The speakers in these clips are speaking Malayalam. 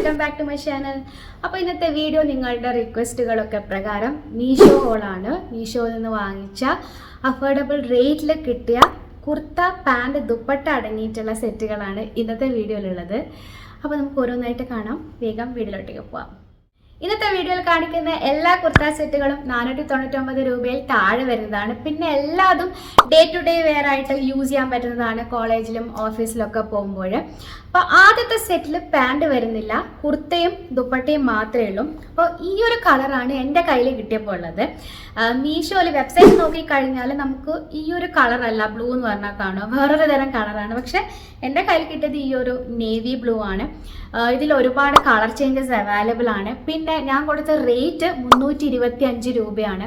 Welcome back to my channel. അപ്പോൾ ഇന്നത്തെ വീഡിയോ നിങ്ങളുടെ റിക്വസ്റ്റുകളൊക്കെ പ്രകാരം മീഷോ ഹോളാണ്. മീഷോയിൽ നിന്ന് വാങ്ങിച്ച അഫോർഡബിൾ റേറ്റിൽ കിട്ടിയ കുർത്ത, പാൻറ്, ദുപ്പട്ട അടങ്ങിയിട്ടുള്ള സെറ്റുകളാണ് ഇന്നത്തെ വീഡിയോയിലുള്ളത്. അപ്പോൾ നമുക്ക് ഓരോന്നായിട്ട് കാണാം. വേഗം വീഡിയോയിലോട്ടേക്ക് പോവാം. ഇന്നത്തെ വീഡിയോയിൽ കാണിക്കുന്ന എല്ലാ കുർത്ത സെറ്റുകളും 499 രൂപയിൽ താഴെ വരുന്നതാണ്. പിന്നെ എല്ലാതും ഡേ ടു ഡേ വെയർ ആയിട്ട് യൂസ് ചെയ്യാൻ പറ്റുന്നതാണ്, കോളേജിലും ഓഫീസിലൊക്കെ പോകുമ്പോൾ. അപ്പോൾ ആദ്യത്തെ സെറ്റിൽ പാൻറ് വരുന്നില്ല, കുർത്തയും ദുപ്പട്ടയും മാത്രമേ ഉള്ളൂ. അപ്പോൾ ഈ ഒരു കളറാണ് എൻ്റെ കയ്യിൽ കിട്ടിയപ്പോൾ ഉള്ളത്. മീഷോയിൽ വെബ്സൈറ്റ് നോക്കിക്കഴിഞ്ഞാൽ നമുക്ക് ഈ ഒരു കളറല്ല, ബ്ലൂ എന്ന് പറഞ്ഞാൽ കാണുക, വേറൊരു തരം കളറാണ്. പക്ഷെ എൻ്റെ കയ്യിൽ കിട്ടിയത് ഈ ഒരു നേവി ബ്ലൂ ആണ്. ഇതിൽ ഒരുപാട് കളർ ചേഞ്ചസ് അവൈലബിൾ ആണ്. പിന്നെ ഞാൻ കൊടുത്ത റേറ്റ് 325 രൂപയാണ്.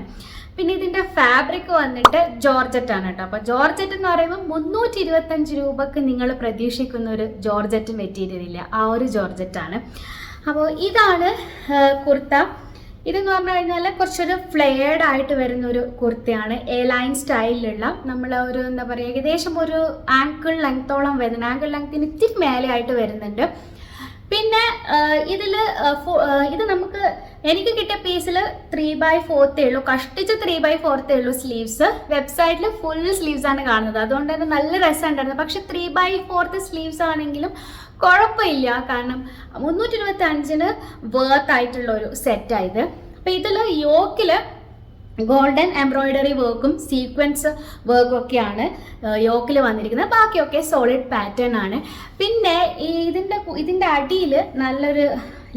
പിന്നെ ഇതിൻ്റെ ഫാബ്രിക് വന്നിട്ട് ജോർജറ്റ് ആണ് കേട്ടോ. അപ്പോൾ ജോർജറ്റ് എന്ന് പറയുമ്പോൾ 325 രൂപക്ക് നിങ്ങൾ പ്രതീക്ഷിക്കുന്ന ഒരു ജോർജറ്റ് മെറ്റീരിയൽ ഇല്ല, ആ ഒരു ജോർജറ്റ് ആണ്. അപ്പോൾ ഇതാണ് കുർത്ത. ഇതെന്ന് പറഞ്ഞു കഴിഞ്ഞാൽ കുറച്ചൊരു ഫ്ലെയർഡ് ആയിട്ട് വരുന്നൊരു കുർത്തയാണ്. എ ലൈൻ സ്റ്റൈലിലുള്ള, നമ്മൾ ഒരു എന്താ പറയുക, ഏകദേശം ഒരു ആങ്കിൾ ലെങ്ത്തോളം വരുന്നുണ്ട്. ആങ്കിൾ ലെങ്ത്തിന് ഇത്തിരി മേലെ ആയിട്ട് വരുന്നുണ്ട്. പിന്നെ ഇത് നമുക്ക് എനിക്ക് കിട്ടിയ പീസിൽ 3/4 ഉള്ളൂ, കഷ്ടിച്ച് 3/4 ഉള്ളൂ സ്ലീവ്സ്. വെബ്സൈറ്റിൽ ഫുൾ സ്ലീവ്സ് ആണ് കാണുന്നത്, അതുകൊണ്ട് തന്നെ നല്ല രസമുണ്ടായിരുന്നു. പക്ഷെ 3/4 സ്ലീവ്സ് ആണെങ്കിലും കുഴപ്പമില്ല, കാരണം 325 വർത്ത് ആയിട്ടുള്ള ഒരു സെറ്റായത്. അപ്പം ഇതിൽ യോക്കിൽ ഗോൾഡൻ എംബ്രോയിഡറി വർക്കും സീക്വൻസ് വർക്കും ഒക്കെയാണ് യോക്കിൽ വന്നിരിക്കുന്നത്. ബാക്കിയൊക്കെ സോളിഡ് പാറ്റേൺ ആണ്. പിന്നെ ഇതിൻ്റെ അടിയിൽ നല്ലൊരു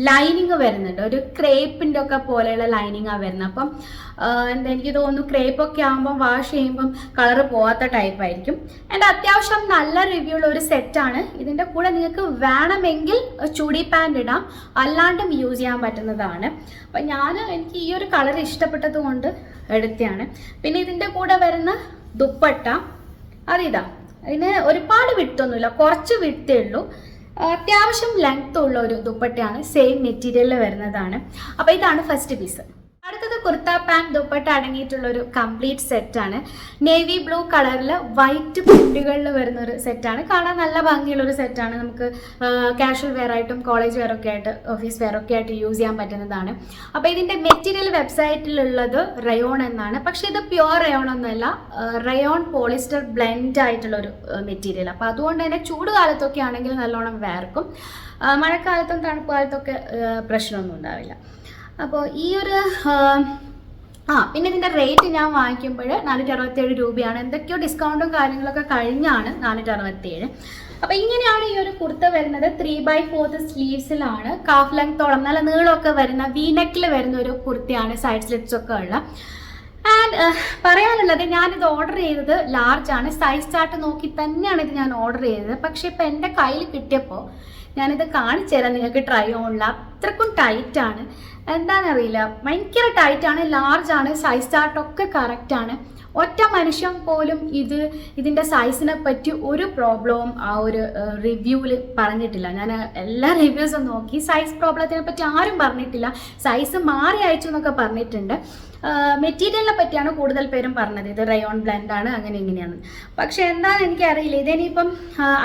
ലൈനിങ് വരുന്നുണ്ട്, ഒരു ക്രേപ്പിൻ്റെ ഒക്കെ പോലെയുള്ള ലൈനിങ്ങാണ് വരുന്നത്. അപ്പം എനിക്ക് തോന്നുന്നു ക്രേപ്പൊക്കെ ആകുമ്പം വാഷ് ചെയ്യുമ്പം കളറ് പോകാത്ത ടൈപ്പായിരിക്കും. എൻ്റെ അത്യാവശ്യം നല്ല റിവ്യൂ ഉള്ള ഒരു സെറ്റാണ്. ഇതിൻ്റെ കൂടെ നിങ്ങൾക്ക് വേണമെങ്കിൽ ചുടി പാൻറ് ഇടാം, അല്ലാണ്ടും യൂസ് ചെയ്യാൻ പറ്റുന്നതാണ്. അപ്പം എനിക്ക് ഈ ഒരു കളർ ഇഷ്ടപ്പെട്ടത് കൊണ്ട് എടുത്തതാണ്. പിന്നെ ഇതിൻ്റെ കൂടെ വരുന്ന ദുപ്പട്ട അതിതാ, അതിന് ഒരുപാട് വിട്ടൊന്നുമില്ല, കുറച്ച് വിട്ടേ ഉള്ളൂ. അത്യാവശ്യം ലെങ്ത് ഉള്ള ഒരു ദുപ്പട്ടയാണ്, സെയിം മെറ്റീരിയലിൽ വരുന്നതാണ്. അപ്പോൾ ഇതാണ് ഫസ്റ്റ് പീസ്. അടുത്തത് കുർത്ത, പാൻറ്, ദുപ്പട്ട അടങ്ങിയിട്ടുള്ള ഒരു കംപ്ലീറ്റ് സെറ്റാണ്. നേവി ബ്ലൂ കളറിൽ വൈറ്റ് പ്രിന്റുകളിൽ വരുന്ന ഒരു സെറ്റാണ്. കാണാൻ നല്ല ഭംഗിയുള്ള ഒരു സെറ്റാണ്. നമുക്ക് കാഷ്വൽ വെയർ ആയിട്ടും കോളേജ് വെയർ ഒക്കെ ആയിട്ട് ഓഫീസ് വെയർ ഒക്കെ ആയിട്ട് യൂസ് ചെയ്യാൻ പറ്റുന്നതാണ്. അപ്പോൾ ഇതിൻ്റെ മെറ്റീരിയൽ വെബ്സൈറ്റിലുള്ളത് റയോൺ എന്നാണ്. പക്ഷേ ഇത് പ്യുവർ റയോൺ ഒന്നുമല്ല, റയോൺ പോളിസ്റ്റർ ബ്ലെൻഡ് ആയിട്ടുള്ള ഒരു മെറ്റീരിയൽ. അപ്പോൾ അതുകൊണ്ട് തന്നെ ചൂട് കാലത്തൊക്കെ ആണെങ്കിൽ നല്ലോണം വേർക്കും, മഴക്കാലത്തും തണുപ്പ് കാലത്തൊക്കെ പ്രശ്നമൊന്നും ഉണ്ടാവില്ല. അപ്പോൾ ഈ ഒരു പിന്നെ ഇതിൻ്റെ റേറ്റ് ഞാൻ വാങ്ങിക്കുമ്പോൾ 467 രൂപയാണ്. എന്തൊക്കെയോ ഡിസ്കൗണ്ടും കാര്യങ്ങളൊക്കെ കഴിഞ്ഞാണ് 467. അപ്പോൾ ഇങ്ങനെയാണ് ഈ ഒരു കുർത്ത വരുന്നത്. 3/4 സ്ലീവ്സിലാണ്, കാഫ് ലെങ്ത്തോളം നല്ല നീളമൊക്കെ വരുന്ന വീനെക്കിൽ വരുന്ന ഒരു കുർത്തയാണ്, സൈഡ് സ്ലിറ്റ്സ് ഒക്കെ ഉള്ള. ആൻഡ് പറയാനുള്ളത്, ഞാനിത് ഓർഡർ ചെയ്തത് ലാർജ് ആണ്. സൈസ് ചാർട്ട് നോക്കി തന്നെയാണ് ഇത് ഞാൻ ഓർഡർ ചെയ്തത്. പക്ഷേ ഇപ്പം എൻ്റെ കയ്യിൽ കിട്ടിയപ്പോൾ ഞാനിത് കാണിച്ചു തരാം നിങ്ങൾക്ക് ട്രൈ ഓണില്ല. അത്രക്കും ടൈറ്റാണ്, എന്താണെന്നറിയില്ല, ഭയങ്കര ടൈറ്റാണ്. ലാർജ് ആണ്, സൈസ് ചാർട്ടൊക്കെ കറക്റ്റാണ്. ഒറ്റ മനുഷ്യൻ പോലും ഇതിൻ്റെ സൈസിനെ പറ്റി ഒരു പ്രോബ്ലവും ആ ഒരു റിവ്യൂവിൽ പറഞ്ഞിട്ടില്ല. ഞാൻ എല്ലാ റിവ്യൂസും നോക്കി, സൈസ് പ്രോബ്ലത്തിനെ പറ്റി ആരും പറഞ്ഞിട്ടില്ല. സൈസ് മാറി അയച്ചു എന്നൊക്കെ പറഞ്ഞിട്ടുണ്ട്. മെറ്റീരിയലിനെ പറ്റിയാണ് കൂടുതൽ പേരും പറഞ്ഞത്, ഇത് റയോൺ ബ്ലെൻഡ് ആണ്, അങ്ങനെ ഇങ്ങനെയാണ്. പക്ഷെ എന്താണെന്ന് എനിക്കറിയില്ല, ഇതിനിപ്പം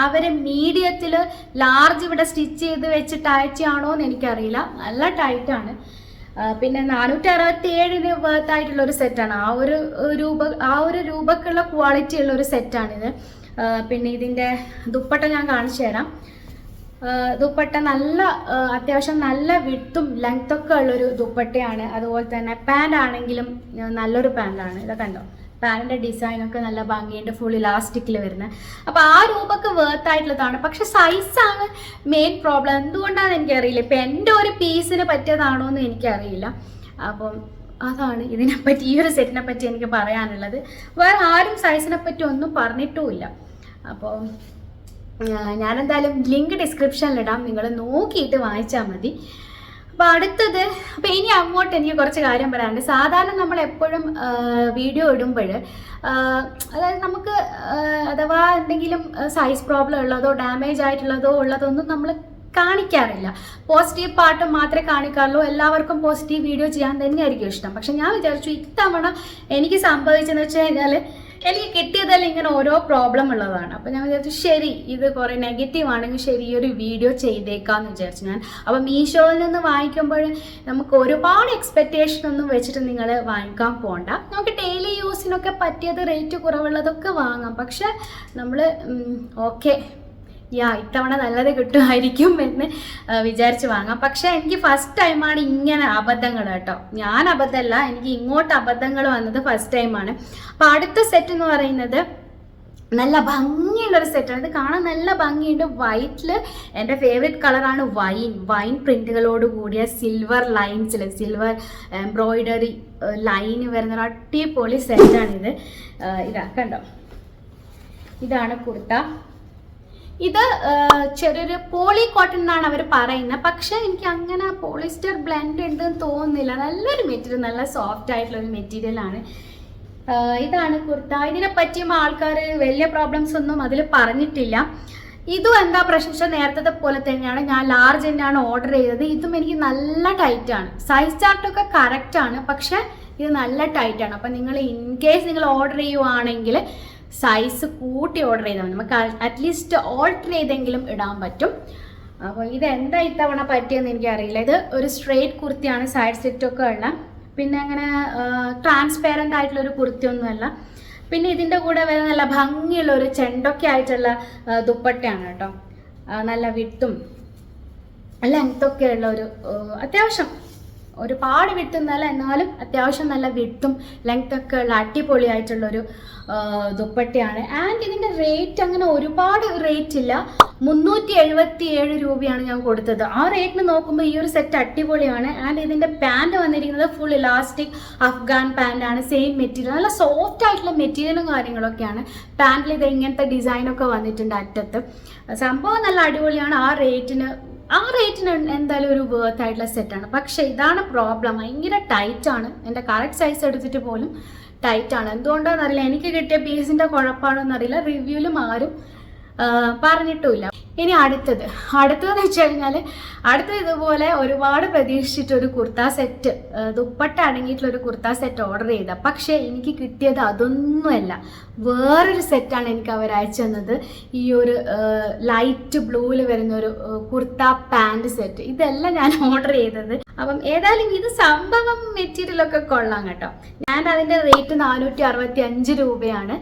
അവർ മീഡിയത്തിൽ ലാർജ് ഇവിടെ സ്റ്റിച്ച് ചെയ്ത് വെച്ചിട്ട് അയച്ചാണോ എന്ന് എനിക്കറിയില്ല. നല്ല ടൈറ്റാണ്. പിന്നെ 467 വർത്ത് ആയിട്ടുള്ള ഒരു സെറ്റാണ്. ആ ഒരു രൂപക്കുള്ള ക്വാളിറ്റി ഉള്ള ഒരു സെറ്റാണിത്. പിന്നെ ഇതിൻ്റെ ദുപ്പട്ട ഞാൻ കാണിച്ചു തരാം. ദുപ്പട്ട നല്ല അത്യാവശ്യം നല്ല വിട്ടും ലെങ്ത്തൊക്കെ ഉള്ളൊരു ദുപ്പട്ടയാണ്. അതുപോലെ തന്നെ പാൻ്റ് ആണെങ്കിലും നല്ലൊരു പാൻ്റാണ്. ഇതൊക്കെ കണ്ടോ, പാൻറ്റിൻ്റെ ഡിസൈനൊക്കെ നല്ല ഭംഗിയുണ്ട്, ഫുൾ ഇലാസ്റ്റിക്കിൽ വരുന്നത്. അപ്പോൾ ആ രൂപക്ക് വേർത്ത് ആയിട്ടുള്ളതാണ്. പക്ഷെ സൈസാണ് മെയിൻ പ്രോബ്ലം. എന്തുകൊണ്ടാണെന്ന് എനിക്കറിയില്ല. ഇപ്പം എൻ്റെ ഒരു പീസിന് പറ്റിയതാണോ എന്ന് എനിക്കറിയില്ല. അപ്പം അതാണ് ഇതിനെപ്പറ്റി, ഈ ഒരു സെറ്റിനെ പറ്റി എനിക്ക് പറയാനുള്ളത്. വേറെ ആരും സൈസിനെ പറ്റി ഒന്നും പറഞ്ഞിട്ടുമില്ല. അപ്പോൾ ഞാനെന്തായാലും ലിങ്ക് ഡിസ്ക്രിപ്ഷനിലിടാം, നിങ്ങൾ നോക്കിയിട്ട് വാങ്ങിച്ചാൽ മതി. അപ്പോൾ അടുത്തത്, അപ്പോൾ ഇനി അങ്ങോട്ട് എനിക്ക് കുറച്ച് കാര്യം പറയാനുണ്ട്. സാധാരണ നമ്മൾ എപ്പോഴും വീഡിയോ ഇടുമ്പോൾ അതായത് നമുക്ക് അഥവാ എന്തെങ്കിലും സൈസ് പ്രോബ്ലം ഉള്ളതോ ഡാമേജ് ആയിട്ടുള്ളതോ ഉള്ളതൊന്നും നമ്മൾ കാണിക്കാറില്ല. പോസിറ്റീവ് പാർട്ട് മാത്രമേ കാണിക്കാറുള്ളൂ. എല്ലാവർക്കും പോസിറ്റീവ് വീഡിയോ ചെയ്യാൻ തന്നെയായിരിക്കും ഇഷ്ടം. പക്ഷെ ഞാൻ വിചാരിച്ചു ഇത്തവണ എനിക്ക് സംഭവിച്ചെന്ന് വെച്ച് കഴിഞ്ഞാൽ എനിക്ക് കിട്ടിയതെല്ലാം ഇങ്ങനെ ഓരോ പ്രോബ്ലം ഉള്ളതാണ്. അപ്പോൾ ഞാൻ വിചാരിച്ചു ശരി ഇത് കുറേ നെഗറ്റീവ് ആണെങ്കിൽ ശരി ഈ ഒരു വീഡിയോ ചെയ്തേക്കാമെന്ന് വിചാരിച്ചു ഞാൻ. അപ്പോൾ മീഷോയിൽ നിന്ന് വാങ്ങിക്കുമ്പോൾ നമുക്ക് ഒരുപാട് എക്സ്പെക്റ്റേഷൻ ഒന്നും വെച്ചിട്ട് നിങ്ങൾ വാങ്ങിക്കാൻ പോകണ്ട. നമുക്ക് ഡെയിലി യൂസിനൊക്കെ പറ്റിയത് റേറ്റ് കുറവുള്ളതൊക്കെ വാങ്ങാം. പക്ഷെ നമ്മൾ ഓക്കെ ഇത്തവണ നല്ലത് കിട്ടുമായിരിക്കും എന്ന് വിചാരിച്ച് വാങ്ങാം. പക്ഷെ എനിക്ക് ഫസ്റ്റ് ടൈമാണ് ഇങ്ങനെ അബദ്ധങ്ങൾ കേട്ടോ. ഞാൻ അബദ്ധമല്ല, എനിക്ക് ഇങ്ങോട്ട് അബദ്ധങ്ങൾ വന്നത് ഫസ്റ്റ് ടൈമാണ്. അപ്പോൾ അടുത്ത സെറ്റ് എന്ന് പറയുന്നത് നല്ല ഭംഗിയുള്ളൊരു സെറ്റാണ്. ഇത് കാണാൻ നല്ല ഭംഗിയുണ്ട്. വൈറ്റിൽ എൻ്റെ ഫേവറേറ്റ് കളറാണ് വൈൻ പ്രിൻറ്റുകളോട് കൂടിയ സിൽവർ ലൈൻസിൽ സിൽവർ എംബ്രോയിഡറി ലൈന് വരുന്ന ഒരു അടിപൊളി സെറ്റാണിത്. ഇതാ കണ്ടോ, ഇതാണ് കുർത്ത. ഇത് ചെറിയൊരു പോളി കോട്ടൺ എന്നാണ് അവർ പറയുന്നത്. പക്ഷെ എനിക്ക് അങ്ങനെ പോളിസ്റ്റർ ബ്ലെൻഡ് ഉണ്ടെന്ന് തോന്നുന്നില്ല. നല്ലൊരു മെറ്റീരിയൽ, നല്ല സോഫ്റ്റ് ആയിട്ടുള്ളൊരു മെറ്റീരിയലാണ്. ഇതാണ് കുർത്ത. ഇതിനെ പറ്റിയും ആൾക്കാർ വലിയ പ്രോബ്ലംസ് ഒന്നും അതിൽ പറഞ്ഞിട്ടില്ല. ഇതും എന്താ പ്രശ്നം, നേരത്തെ പോലെ തന്നെയാണ്. ഞാൻ ലാർജ് തന്നെയാണ് ഓർഡർ ചെയ്തത്. ഇതും എനിക്ക് നല്ല ടൈറ്റാണ്. സൈസ് ചാർട്ടൊക്കെ കറക്റ്റാണ്, പക്ഷെ ഇത് നല്ല ടൈറ്റാണ്. അപ്പം നിങ്ങൾ ഇൻ കേസ് നിങ്ങൾ ഓർഡർ ചെയ്യുവാണെങ്കിൽ സൈസ് കൂട്ടി ഓർഡർ ചെയ്താൽ നമുക്ക് അറ്റ്ലീസ്റ്റ് ഓൾട്ടർ ചെയ്തെങ്കിലും ഇടാൻ പറ്റും. അപ്പോൾ ഇതെന്താ ഇത്തവണ പറ്റിയെന്ന് എനിക്കറിയില്ല. ഇത് ഒരു സ്ട്രെയിറ്റ് കുർത്തിയാണ്, സൈഡ് സെറ്റൊക്കെ ഉള്ള. പിന്നെ അങ്ങനെ ട്രാൻസ്പെറൻ്റ് ആയിട്ടുള്ളൊരു കുർത്തിയൊന്നുമല്ല. പിന്നെ ഇതിൻ്റെ കൂടെ വരുന്ന നല്ല ഭംഗിയുള്ള ഒരു ചെണ്ടൊക്കെ ആയിട്ടുള്ള ദുപ്പട്ടയാണ് കേട്ടോ. നല്ല വിട്ടും ലെങ്ത്തൊക്കെ ഉള്ള ഒരു അത്യാവശ്യം ഒരുപാട് വിട്ടുന്നല്ല, എന്നാലും അത്യാവശ്യം നല്ല വിട്ടും ലെങ്ത്തൊക്കെ ഉള്ള അടിപൊളിയായിട്ടുള്ളൊരു ദുപ്പട്ടയാണ്. ആൻഡ് ഇതിൻ്റെ റേറ്റ് അങ്ങനെ ഒരുപാട് റേറ്റ് ഇല്ല. 377 രൂപയാണ് ഞാൻ കൊടുത്തത്. ആ റേറ്റിന് നോക്കുമ്പോൾ ഈ ഒരു സെറ്റ് അടിപൊളിയാണ്. ആൻഡ് ഇതിൻ്റെ പാൻറ് വന്നിരിക്കുന്നത് ഫുൾ ഇലാസ്റ്റിക് അഫ്ഗാൻ പാൻറ്റാണ്. സെയിം മെറ്റീരിയൽ, നല്ല സോഫ്റ്റ് ആയിട്ടുള്ള മെറ്റീരിയലും കാര്യങ്ങളൊക്കെയാണ്. പാൻറ്റിൽ ഇത് ഇങ്ങനത്തെ ഡിസൈനൊക്കെ വന്നിട്ടുണ്ട് അറ്റത്ത്. സംഭവം നല്ല അടിപൊളിയാണ്. ആ റേറ്റിന് എന്തായാലും ഒരു വേർത്ത് ആയിട്ടുള്ള സെറ്റാണ്. പക്ഷേ ഇതാണ് പ്രോബ്ലം, ഭയങ്കര ടൈറ്റാണ്. എൻ്റെ കറക്റ്റ് സൈസ് എടുത്തിട്ട് പോലും ടൈറ്റാണ്. എന്തുകൊണ്ടാണെന്നറിയില്ല, എനിക്ക് കിട്ടിയ പീസിൻ്റെ കുഴപ്പമാണോന്നറിയില്ല. റിവ്യൂവിലും ആരും പറഞ്ഞിട്ടുമില്ല. ഇനി അടുത്തതെന്ന് വെച്ച് കഴിഞ്ഞാൽ അടുത്തത് ഇതുപോലെ ഒരുപാട് പ്രതീക്ഷിച്ചിട്ടൊരു കുർത്ത സെറ്റ്, ദുപ്പട്ട അടങ്ങിയിട്ടുള്ളൊരു കുർത്ത സെറ്റ് ഓർഡർ ചെയ്ത. പക്ഷേ എനിക്ക് കിട്ടിയത് അതൊന്നുമല്ല, വേറൊരു സെറ്റാണ് എനിക്ക് അവർ അയച്ചു തന്നത്. ഈ ഒരു ലൈറ്റ് ബ്ലൂവിൽ വരുന്നൊരു കുർത്ത പാൻറ് സെറ്റ്. ഇതെല്ലാം ഞാൻ ഓർഡർ ചെയ്തത്. അപ്പം ഏതായാലും ഇത് സംഭവം മെറ്റീരിയലൊക്കെ കൊള്ളാം കേട്ടോ. ഞാൻ അതിൻ്റെ റേറ്റ് 465 രൂപയാണ്.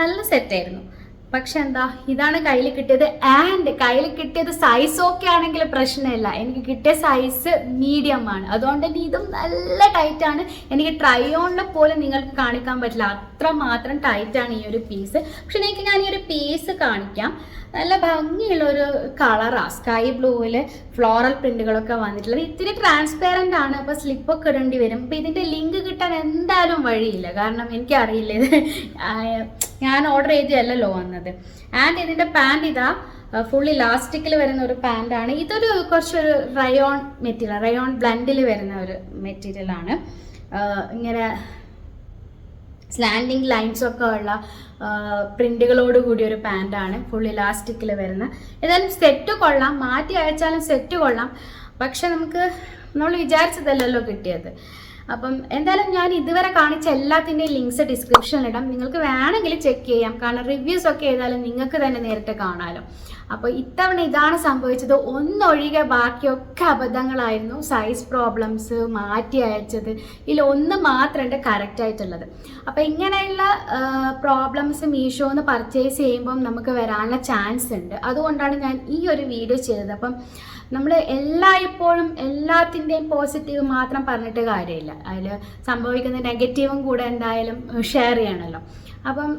നല്ല സെറ്റായിരുന്നു. പക്ഷെ എന്താ, ഇതാണ് കയ്യിൽ കിട്ടിയത്. ആൻഡ് കയ്യിൽ കിട്ടിയത് സൈസ് ഓക്കെ ആണെങ്കിൽ പ്രശ്നമില്ല. എനിക്ക് കിട്ടിയ സൈസ് മീഡിയം ആണ്. അതുകൊണ്ട് തന്നെ ഇതും നല്ല ടൈറ്റാണ്. എനിക്ക് ട്രൈ ഓണിൽ പോലും നിങ്ങൾക്ക് കാണിക്കാൻ പറ്റില്ല, അത്രമാത്രം ടൈറ്റാണ് ഈ ഒരു പീസ്. പക്ഷെ ഞാൻ ഈ ഒരു പീസ് കാണിക്കാം. നല്ല ഭംഗിയുള്ളൊരു കളറാണ്, സ്കൈ ബ്ലൂവിൽ ഫ്ലോറൽ പ്രിന്റുകളൊക്കെ വന്നിട്ടുള്ളത്. ഇത്തിരി ട്രാൻസ്പെറൻ്റ് ആണ്, അപ്പോൾ സ്ലിപ്പൊക്കെ ഇടേണ്ടി വരും. അപ്പോൾ ഇതിൻ്റെ ലിങ്ക് കിട്ടാൻ എന്തായാലും വഴിയില്ല, കാരണം എനിക്കറിയില്ല. ഇത് ഞാൻ ഓർഡർ ചെയ്തതല്ലല്ലോ വന്നത്. ആൻഡ് ഇതിൻ്റെ പാൻറ് ഇതാ ഫുൾ ഇലാസ്റ്റിക്കിൽ വരുന്ന ഒരു പാൻറ്റാണ്. ഇതൊരു കുറച്ചൊരു റയോൺ മെറ്റീരിയൽ, റയോൺ ബ്ലെൻഡിൽ വരുന്ന ഒരു മെറ്റീരിയലാണ്. ഇങ്ങനെ സ്ലാൻഡിങ് ലൈൻസൊക്കെ ഉള്ള പ്രിൻറ്റുകളോട് കൂടിയ ഒരു പാൻറ്റാണ്, ഫുൾ ഇലാസ്റ്റിക്കിൽ വരുന്ന. ഏതായാലും സെറ്റ് കൊള്ളാം, മാറ്റി അയച്ചാലും സെറ്റ് കൊള്ളാം. പക്ഷെ നമ്മൾ വിചാരിച്ചതല്ലല്ലോ കിട്ടിയത്. അപ്പം എന്തായാലും ഞാൻ ഇതുവരെ കാണിച്ച എല്ലാത്തിൻ്റെയും ലിങ്ക്സ് ഡിസ്ക്രിപ്ഷനിലിടാം. നിങ്ങൾക്ക് വേണമെങ്കിൽ ചെക്ക് ചെയ്യാം, കാരണം റിവ്യൂസൊക്കെ ഏതായാലും നിങ്ങൾക്ക് തന്നെ നേരിട്ട് കാണാമല്ലോ. അപ്പോൾ ഇത്തവണ ഇതാണ് സംഭവിച്ചത്. ഒന്നൊഴികെ ബാക്കിയൊക്കെ അബദ്ധങ്ങളായിരുന്നു. സൈസ് പ്രോബ്ലംസ്, മാറ്റി അയച്ചത്, ഇതിൽ ഒന്ന് മാത്രമുണ്ട് കറക്റ്റായിട്ടുള്ളത്. അപ്പോൾ ഇങ്ങനെയുള്ള പ്രോബ്ലംസ് മീഷോന്ന് പർച്ചേസ് ചെയ്യുമ്പം നമുക്ക് വരാനുള്ള ചാൻസ് ഉണ്ട്. അതുകൊണ്ടാണ് ഞാൻ ഈ ഒരു വീഡിയോ ചെയ്തത്. അപ്പം നമ്മൾ എല്ലായ്പ്പോഴും എല്ലാത്തിൻ്റെയും പോസിറ്റീവ് മാത്രം പറഞ്ഞിട്ട് കാര്യമില്ല. അതിൽ സംഭവിക്കുന്ന നെഗറ്റീവും കൂടെ എന്തായാലും ഷെയർ ചെയ്യണമല്ലോ. അപ്പം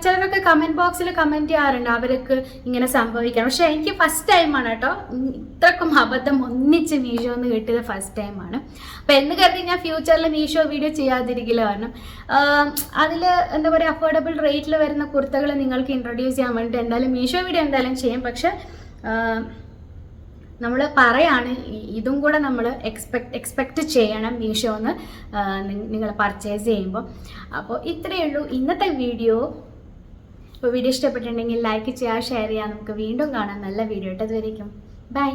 ചിലരൊക്കെ കമൻറ്റ് ബോക്സിൽ കമൻറ്റ് ചെയ്യാറുണ്ട് അവർക്ക് ഇങ്ങനെ സംഭവിക്കണം. പക്ഷേ എനിക്ക് ഫസ്റ്റ് ടൈമാണ് കേട്ടോ ഇത്രക്കും അബദ്ധം ഒന്നിച്ച് മീഷോന്ന് കിട്ടിയത്, ഫസ്റ്റ് ടൈമാണ്. അപ്പോൾ എന്ന് കരുതി ഞാൻ ഫ്യൂച്ചറിൽ മീഷോ വീഡിയോ ചെയ്യാതിരിക്കില്ല. കാരണം അതിൽ എന്താ പറയുക, അഫോർഡബിൾ റേറ്റിൽ വരുന്ന കുർത്തകൾ നിങ്ങൾക്ക് ഇൻട്രൊഡ്യൂസ് ചെയ്യാൻ വേണ്ടിയിട്ട് എന്തായാലും മീഷോ വീഡിയോ എന്തായാലും ചെയ്യും. പക്ഷേ നമ്മൾ പറയാണ് ഇതും കൂടെ നമ്മൾ എക്സ്പെക്റ്റ് ചെയ്യണം മീഷോന്ന് നിങ്ങൾ പർച്ചേസ് ചെയ്യുമ്പോൾ. അപ്പോൾ ഇത്രയേ ഉള്ളൂ ഇന്നത്തെ വീഡിയോ. അപ്പോൾ വീഡിയോ ഇഷ്ടപ്പെട്ടിട്ടുണ്ടെങ്കിൽ ലൈക്ക് ചെയ്യുക, ഷെയർ ചെയ്യുക. നമുക്ക് വീണ്ടും കാണാം നല്ല വീഡിയോ. അതുവരേക്കും ബൈ.